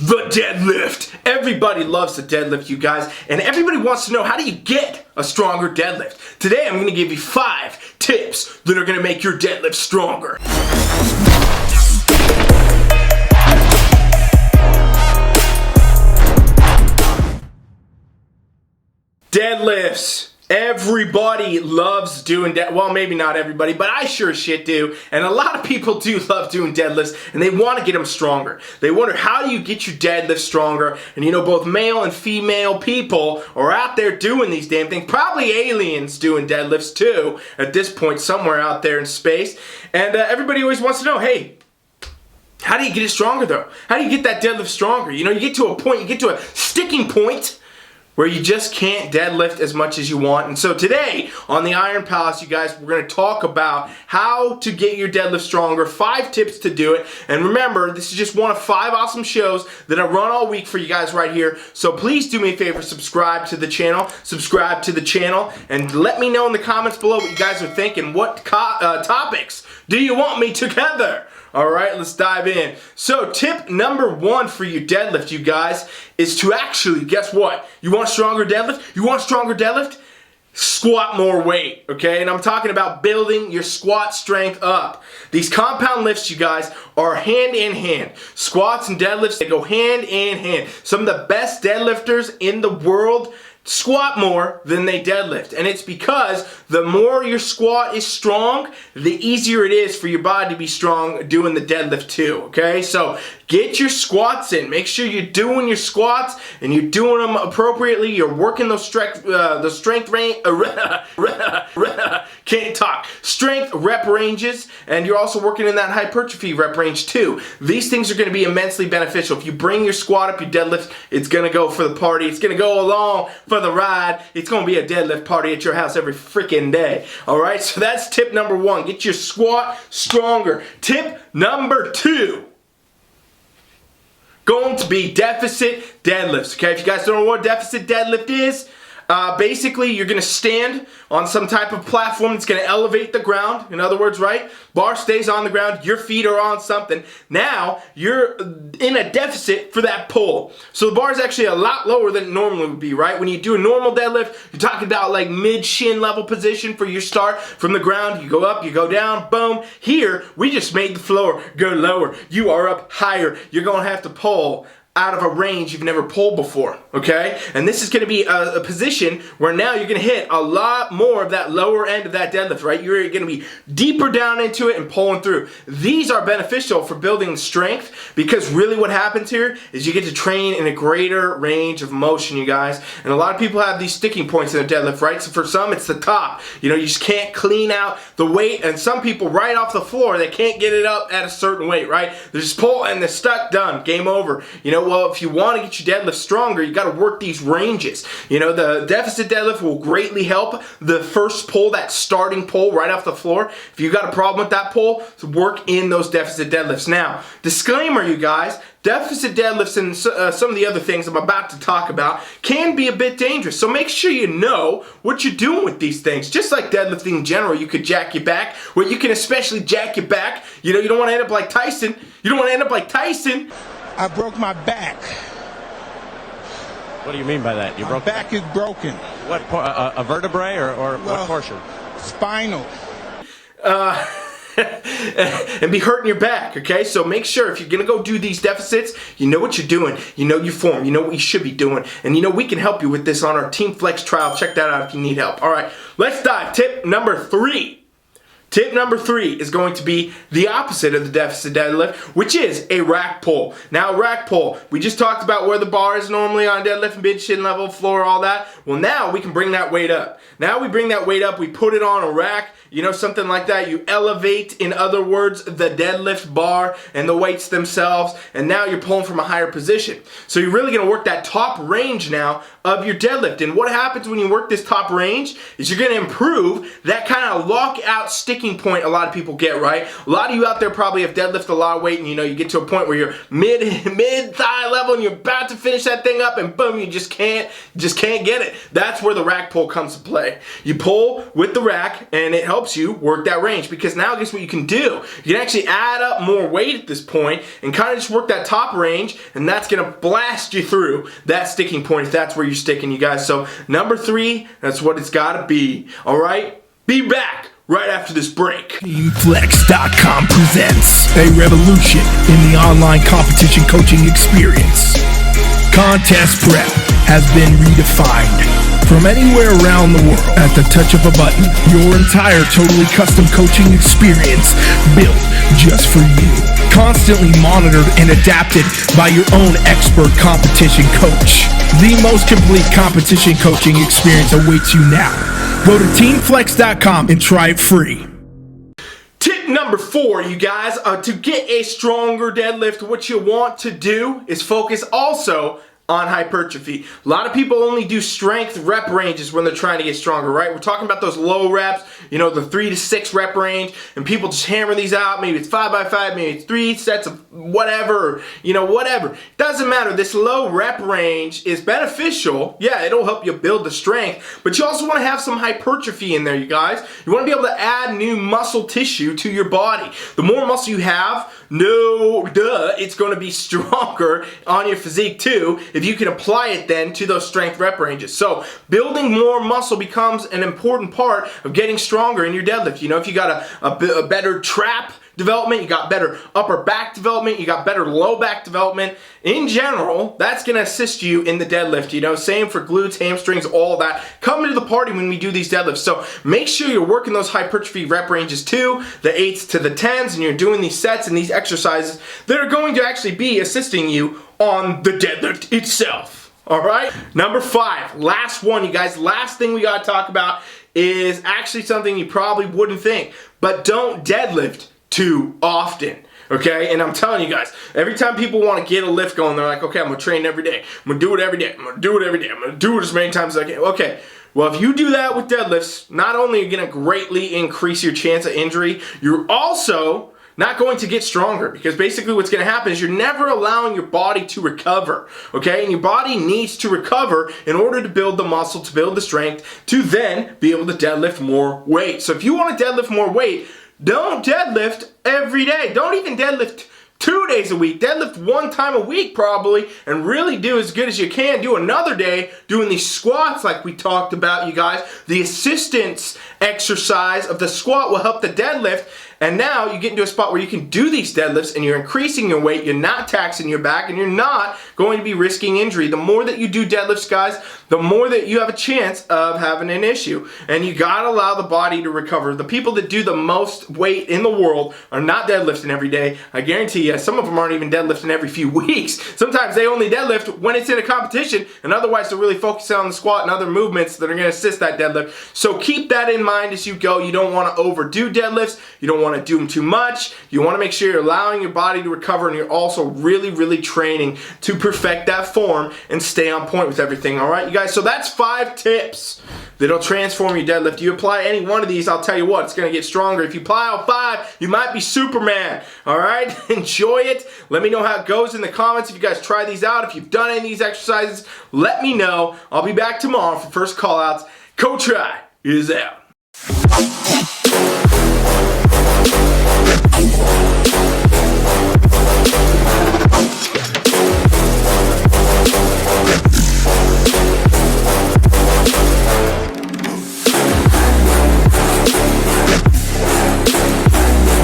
The deadlift. Everybody loves the deadlift, you guys, and everybody wants to know, how do you get a stronger deadlift? Today I'm going to give you 5 tips that are going to make your deadlift stronger. Deadlifts. Everybody loves doing well, maybe not everybody, but I sure as shit do. And a lot of people do love doing deadlifts, and they want to get them stronger. They wonder, how do you get your deadlift stronger? And you know, both male and female people are out there doing these damn things. Probably aliens doing deadlifts too at this point, somewhere out there in space. And everybody always wants to know, hey, how do you get it stronger though? How do you get that deadlift stronger? You know, you get to a point, you get to a sticking point where you just can't deadlift as much as you want. And so today on the Iron Palace, you guys, we're going to talk about how to get your deadlift stronger, 5 tips to do it. And remember, this is just one of 5 awesome shows that I run all week for you guys right here. So please do me a favor, subscribe to the channel, and let me know in the comments below what you guys are thinking. What topics do you want me to cover? Alright, let's dive in. So tip number 1 for your deadlift, you guys, is to actually, guess what? You want a stronger deadlift? You want a stronger deadlift? Squat more weight, okay? And I'm talking about building your squat strength up. These compound lifts, you guys, are hand in hand. Squats and deadlifts, they go hand in hand. Some of the best deadlifters in the world squat more than they deadlift, and it's because the more your squat is strong, the easier it is for your body to be strong doing the deadlift too, okay? So get your squats in. Make sure you're doing your squats and you're doing them appropriately. You're working those strength rep ranges, and you're also working in that hypertrophy rep range too. These things are going to be immensely beneficial. If you bring your squat up, your deadlift, it's going to go for the party. It's going to go along for the ride. It's going to be a deadlift party at your house every freaking day. Alright, so that's tip number 1. Get your squat stronger. Tip number 2. Going to be deficit deadlifts. Okay, if you guys don't know what deficit deadlift is, basically you're going to stand on some type of platform that's going to elevate the ground. In other words, right? Bar stays on the ground, your feet are on something. Now you're in a deficit for that pull. So the bar is actually a lot lower than it normally would be, right? When you do a normal deadlift, you're talking about like mid-shin level position for your start from the ground. You go up, you go down, boom. Here, we just made the floor go lower. You are up higher. You're going to have to pull out of a range you've never pulled before, okay? And this is going to be a position where now you're going to hit a lot more of that lower end of that deadlift, right? You're going to be deeper down into it and pulling through. These are beneficial for building strength, because really what happens here is you get to train in a greater range of motion, you guys. And a lot of people have these sticking points in their deadlift, right? So for some, it's the top. You know, you just can't clean out the weight, and some people right off the floor, they can't get it up at a certain weight, right? They just pull and they're stuck, done, game over. You know, well, if you want to get your deadlift stronger, you got to work these ranges. You know, the deficit deadlift will greatly help the first pull, that starting pull right off the floor. If you got a problem with that pull, so work in those deficit deadlifts. Now, disclaimer, you guys, deficit deadlifts and some of the other things I'm about to talk about can be a bit dangerous. So make sure you know what you're doing with these things. Just like deadlifting in general, you could jack your back. Well, you can especially jack your back. You know, you don't want to end up like Tyson. You don't want to end up like Tyson. I broke my back. What do you mean by that? You broke? My back is broken. What, a vertebrae or Well, what portion? Spinal. And be hurting your back, okay? So make sure if you're gonna go do these deficits, you know what you're doing, you know your form, you know what you should be doing, and you know we can help you with this on our Team Flex trial. Check that out if you need help. Alright, let's dive. Tip number 3. Tip number 3 is going to be the opposite of the deficit deadlift, which is a rack pull. Now, rack pull, we just talked about where the bar is normally on deadlift, mid-shin level, floor, all that. Well, now we can bring that weight up. Now we bring that weight up, we put it on a rack, you know, something like that. You elevate, in other words, the deadlift bar and the weights themselves, and now you're pulling from a higher position. So you're really going to work that top range now of your deadlift. And what happens when you work this top range is you're going to improve that kind of lockout stick sticking point a lot of people get, right? A lot of you out there probably have deadlifted a lot of weight, and you get to a point where you're mid thigh level and you're about to finish that thing up, and boom, you just can't get it. That's where the rack pull comes to play. You pull with the rack and it helps you work that range, because now guess what you can do? You can actually add up more weight at this point and kind of just work that top range, and that's gonna blast you through that sticking point if that's where you're sticking, you guys. So number 3, that's what it's gotta be. All right, be back right after this break. FFLEX.com presents a revolution in the online competition coaching experience. Contest prep has been redefined. From anywhere around the world, at the touch of a button, your entire totally custom coaching experience built just for you. Constantly monitored and adapted by your own expert competition coach. The most complete competition coaching experience awaits you now. Go to TeamFlex.com and try it free. Tip number 4, you guys, to get a stronger deadlift, what you want to do is focus also on hypertrophy. A lot of people only do strength rep ranges when they're trying to get stronger, right? We're talking about those low reps, the 3 to 6 rep range, and people just hammer these out. Maybe it's 5 by 5, maybe it's 3 sets of whatever, whatever. Doesn't matter. This low rep range is beneficial. Yeah, it'll help you build the strength, but you also want to have some hypertrophy in there, you guys. You want to be able to add new muscle tissue to your body. The more muscle you have, it's going to be stronger on your physique too, if you can apply it then to those strength rep ranges. So building more muscle becomes an important part of getting stronger in your deadlift. If you got a better trap development, you got better upper back development, you got better low back development, in general, that's going to assist you in the deadlift. Same for glutes, hamstrings, all that. Come to the party when we do these deadlifts. So make sure you're working those hypertrophy rep ranges too, the 8s to the 10s, and you're doing these sets and these exercises that are going to actually be assisting you on the deadlift itself. All right? Number 5, last one, you guys. Last thing we got to talk about is actually something you probably wouldn't think, but don't deadlift too often. Okay, and I'm telling you guys, every time people want to get a lift going, they're like, okay, I'm going to train every day. I'm going to do it every day. I'm going to do it every day. I'm going to do it as many times as I can. Okay, well, if you do that with deadlifts, not only are you going to greatly increase your chance of injury, you're also not going to get stronger, because basically what's going to happen is you're never allowing your body to recover, okay? And your body needs to recover in order to build the muscle, to build the strength, to then be able to deadlift more weight. So if you want to deadlift more weight, don't deadlift every day. Don't even deadlift 2 days a week. Deadlift 1 time a week probably, and really do as good as you can. Do another day doing these squats like we talked about, you guys. The assistance exercise of the squat will help the deadlift, and now you get into a spot where you can do these deadlifts and you're increasing your weight, you're not taxing your back, and you're not going to be risking injury. The more that you do deadlifts, guys, the more that you have a chance of having an issue. And you gotta allow the body to recover. The people that do the most weight in the world are not deadlifting every day. I guarantee you, some of them aren't even deadlifting every few weeks. Sometimes they only deadlift when it's in a competition, and otherwise they're really focusing on the squat and other movements that are gonna assist that deadlift. So keep that in mind as you go. You don't wanna overdo deadlifts. You don't want to do them too much. You want to make sure you're allowing your body to recover, and you're also really, really training to perfect that form and stay on point with everything. All right, you guys, so that's 5 tips that'll transform your deadlift. You apply any one of these, I'll tell you what, it's going to get stronger. If you apply all 5, you might be Superman. All right, enjoy it. Let me know how it goes in the comments. If you guys try these out, if you've done any of these exercises, let me know. I'll be back tomorrow for first call outs. Coach Try is out.